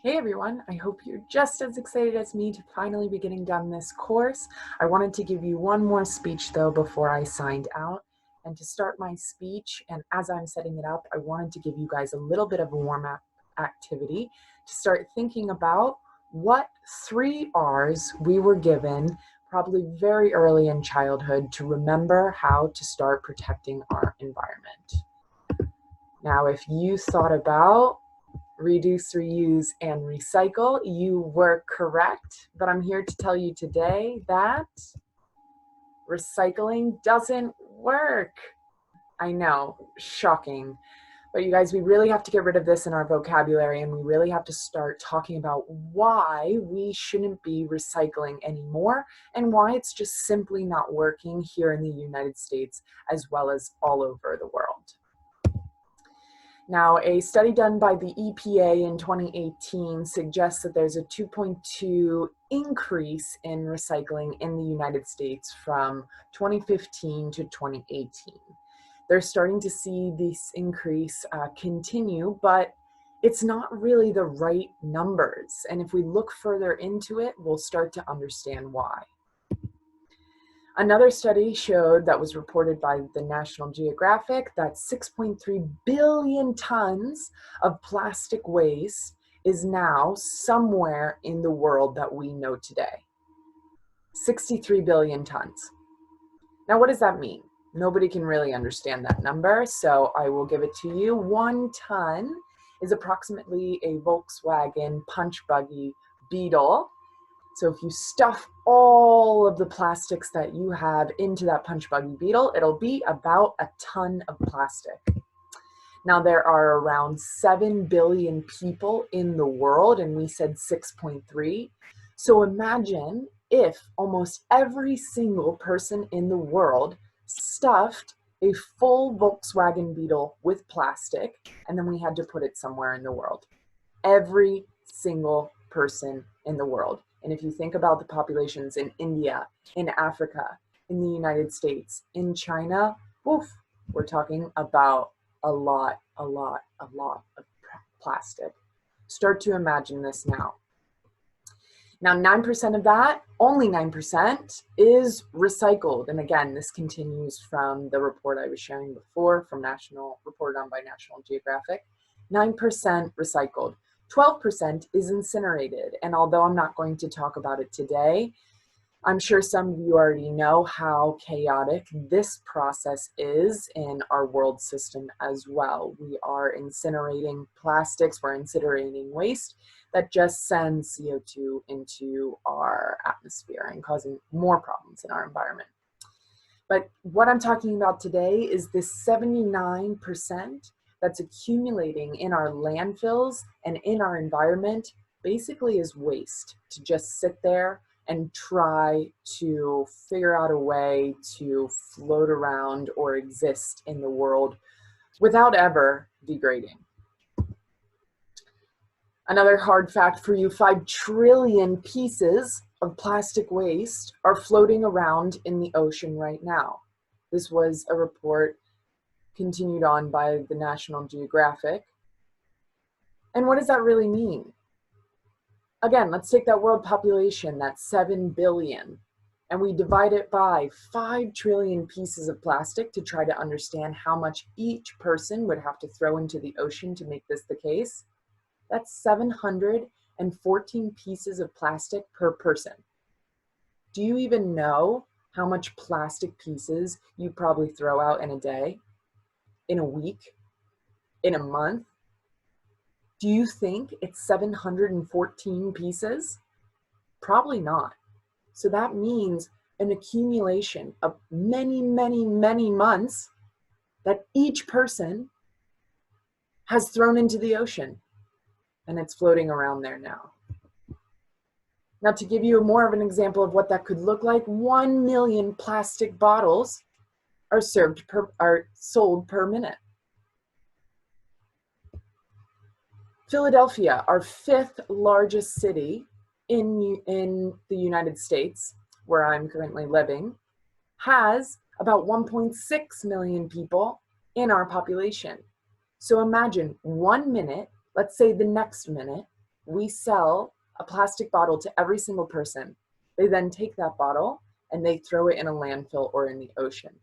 Hey everyone, I hope you're just as excited as me to finally be getting done this course. I wanted to give you one more speech though before I signed out. And to start my speech, and as I'm setting it up, I wanted to give you guys a little bit of a warm-up activity to start thinking about what 3 R's we were given probably very early in childhood to remember how to start protecting our environment. Now, if you thought about reduce, reuse, and recycle, you were correct, but I'm here to tell you today that recycling doesn't work. I know, shocking. But you guys, we really have to get rid of this in our vocabulary, and we really have to start talking about why we shouldn't be recycling anymore and why it's just simply not working here in the United States as well as all over the world. Now, a study done by the EPA in 2018 suggests that there's a 2.2 increase in recycling in the United States from 2015 to 2018. They're starting to see this increase continue, but it's not really the right numbers. And if we look further into it, we'll start to understand why. Another study showed, that was reported by the National Geographic, that 6.3 billion tons of plastic waste is now somewhere in the world that we know today. 63 billion tons. Now, what does that mean? Nobody can really understand that number, so I will give it to you. 1 ton is approximately a Volkswagen punch buggy Beetle. So if you stuff all of the plastics that you have into that punch buggy Beetle, it'll be about a ton of plastic. Now, there are around 7 billion people in the world, and we said 6.3. So imagine if almost every single person in the world stuffed a full Volkswagen Beetle with plastic, and then we had to put it somewhere in the world. Every single person in the world. And if you think about the populations in India, in Africa, in the United States, in China, woof, we're talking about a lot of plastic. Start to imagine this now. Now, 9% of that, only 9%, is recycled. And again, this continues from the report I was sharing before, from reported on by National Geographic. 9% recycled. 12% is incinerated, and although I'm not going to talk about it today, I'm sure some of you already know how chaotic this process is in our world system as well. We are incinerating plastics, we're incinerating waste that just sends CO2 into our atmosphere and causing more problems in our environment. But what I'm talking about today is this 79% that's accumulating in our landfills and in our environment basically is waste to just sit there and try to figure out a way to float around or exist in the world without ever degrading. Another hard fact for you, 5 trillion pieces of plastic waste are floating around in the ocean right now. This was a report continued on by the National Geographic. And what does that really mean? Again, let's take that world population, that's 7 billion, and we divide it by 5 trillion pieces of plastic to try to understand how much each person would have to throw into the ocean to make this the case. That's 714 pieces of plastic per person. Do you even know how much plastic pieces you probably throw out in a day? In a week, in a month? Do you think it's 714 pieces? Probably not. So that means an accumulation of many months that each person has thrown into the ocean, and it's floating around there now. Now, to give you more of an example of what that could look like, 1 million plastic bottles are sold per minute. Philadelphia, our 5th largest city in the United States, where I'm currently living, has about 1.6 million people in our population. So imagine 1 minute, let's say the next minute, we sell a plastic bottle to every single person. They then take that bottle and they throw it in a landfill or in the ocean.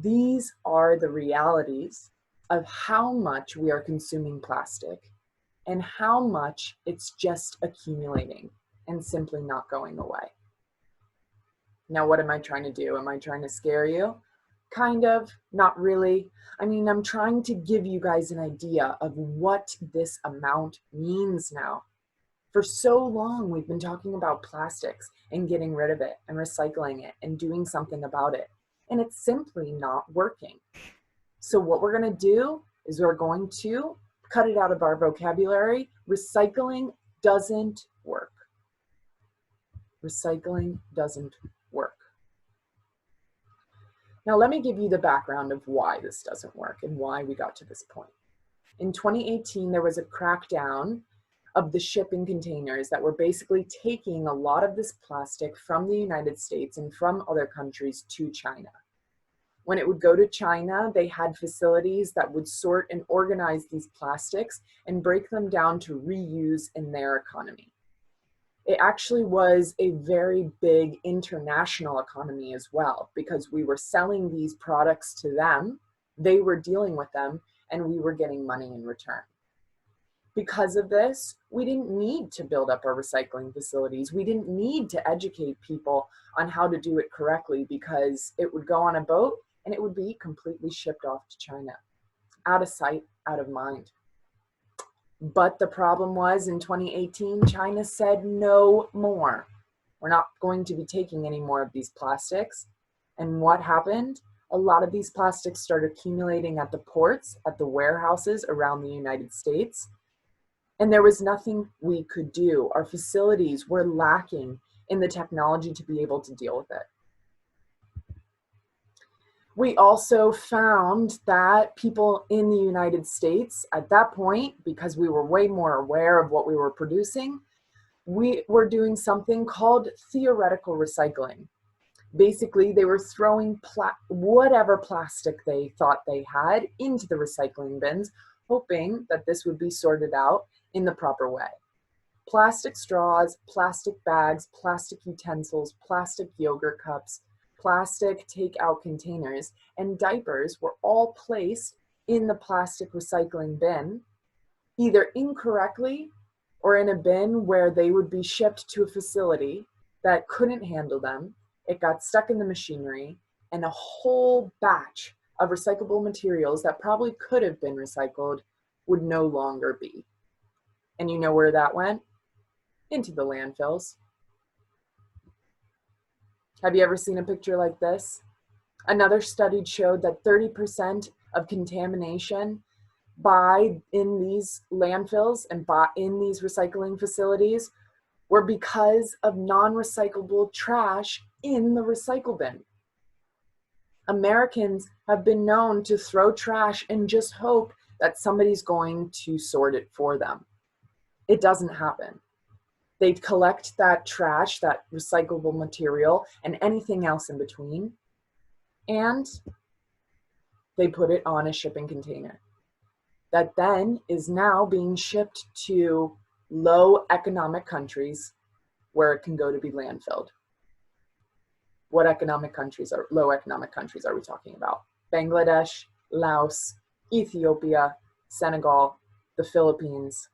These are the realities of how much we are consuming plastic and how much it's just accumulating and simply not going away. Now, what am I trying to do? Am I trying to scare you? Kind of, not really. I mean, I'm trying to give you guys an idea of what this amount means now. For so long, we've been talking about plastics and getting rid of it and recycling it and doing something about it. And it's simply not working. So what we're going to do is we're going to cut it out of our vocabulary. Recycling doesn't work. Recycling doesn't work. Now, let me give you the background of why this doesn't work and why we got to this point. In 2018, there was a crackdown of the shipping containers that were basically taking a lot of this plastic from the United States and from other countries to China. When it would go to China, they had facilities that would sort and organize these plastics and break them down to reuse in their economy. It actually was a very big international economy as well, because we were selling these products to them, they were dealing with them, and we were getting money in return. Because of this, we didn't need to build up our recycling facilities. We didn't need to educate people on how to do it correctly, because it would go on a boat and it would be completely shipped off to China. Out of sight, out of mind. But the problem was in 2018, China said no more. We're not going to be taking any more of these plastics. And what happened? A lot of these plastics started accumulating at the ports, at the warehouses around the United States. And there was nothing we could do. Our facilities were lacking in the technology to be able to deal with it. We also found that people in the United States at that point, because we were way more aware of what we were producing, we were doing something called theoretical recycling. Basically, they were throwing whatever plastic they thought they had into the recycling bins, hoping that this would be sorted out in the proper way. Plastic straws, plastic bags, plastic utensils, plastic yogurt cups, plastic takeout containers, and diapers were all placed in the plastic recycling bin, either incorrectly or in a bin where they would be shipped to a facility that couldn't handle them. It got stuck in the machinery, and a whole batch of recyclable materials that probably could have been recycled would no longer be. And you know where that went? Into the landfills. Have you ever seen a picture like this? Another study showed that 30% of contamination in these landfills and in these recycling facilities were because of non-recyclable trash in the recycle bin. Americans have been known to throw trash and just hope that somebody's going to sort it for them. It doesn't happen. They collect that trash, that recyclable material, and anything else in between, and they put it on a shipping container that then is now being shipped to low economic countries where it can go to be landfilled. What low economic countries are we talking about? Bangladesh, Laos, Ethiopia, Senegal, the Philippines.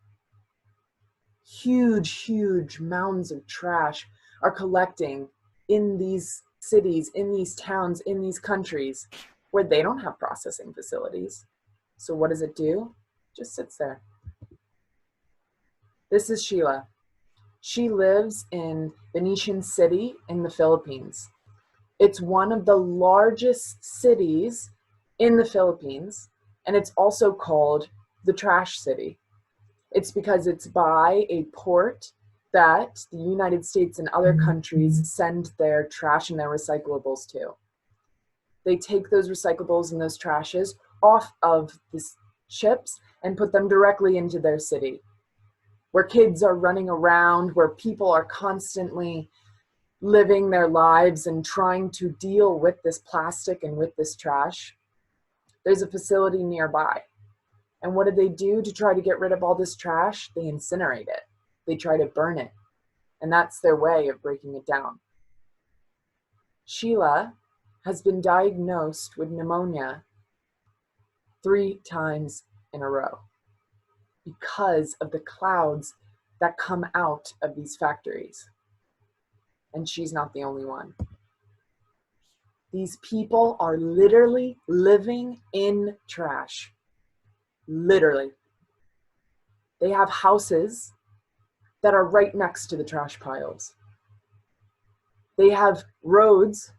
Huge mounds of trash are collecting in these cities, in these towns, in these countries where they don't have processing facilities. So what does it do? It just sits there. This is Sheila. She lives in Venetian City in the Philippines. It's one of the largest cities in the Philippines, and it's also called the Trash City. It's because it's by a port that the United States and other countries send their trash and their recyclables to. They take those recyclables and those trashes off of the ships and put them directly into their city, where kids are running around, where people are constantly living their lives and trying to deal with this plastic and with this trash. There's a facility nearby. And what do to try to get rid of all this trash? They incinerate it. They try to burn it. And that's their way of breaking it down. Sheila has been diagnosed with pneumonia 3 times in a row because of the clouds that come out of these factories. And she's not the only one. These people are literally living in trash. Literally. They have houses that are right next to the trash piles. They have roads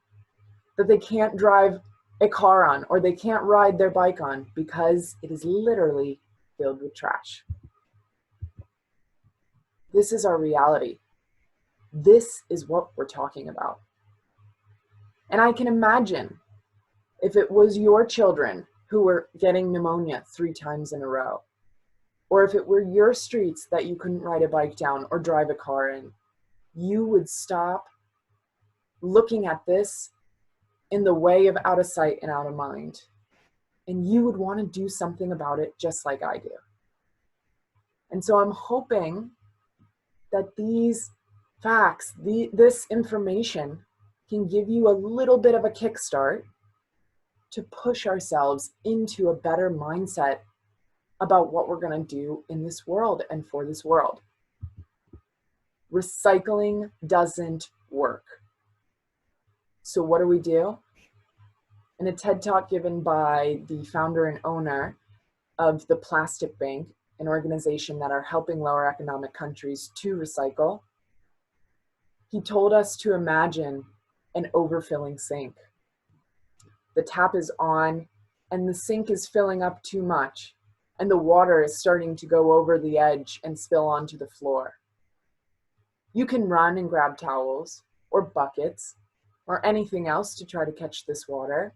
that they can't drive a car on or they can't ride their bike on because it is literally filled with trash. This is our reality. This is what we're talking about. And I can imagine if it was your children who were getting pneumonia 3 times in a row, or if it were your streets that you couldn't ride a bike down or drive a car in, you would stop looking at this in the way of out of sight and out of mind. And you would want to do something about it just like I do. And so I'm hoping that these facts, this information can give you a little bit of a kickstart to push ourselves into a better mindset about what we're going to do in this world and for this world. Recycling doesn't work. So what do? In a TED Talk given by the founder and owner of the Plastic Bank, an organization that are helping lower economic countries to recycle, he told us to imagine an overfilling sink. The tap is on and the sink is filling up too much and the water is starting to go over the edge and spill onto the floor. You can run and grab towels or buckets or anything else to try to catch this water,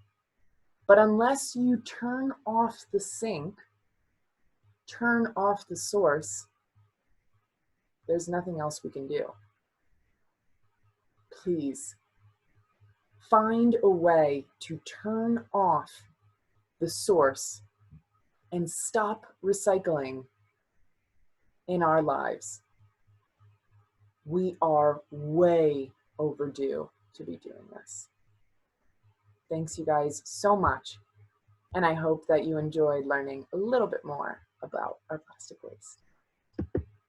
but unless you turn off the sink, turn off the source, there's nothing else we can do. Please find a way to turn off the source and stop recycling in our lives. We are way overdue to be doing this. Thanks you guys so much. And I hope that you enjoyed learning a little bit more about our plastic waste.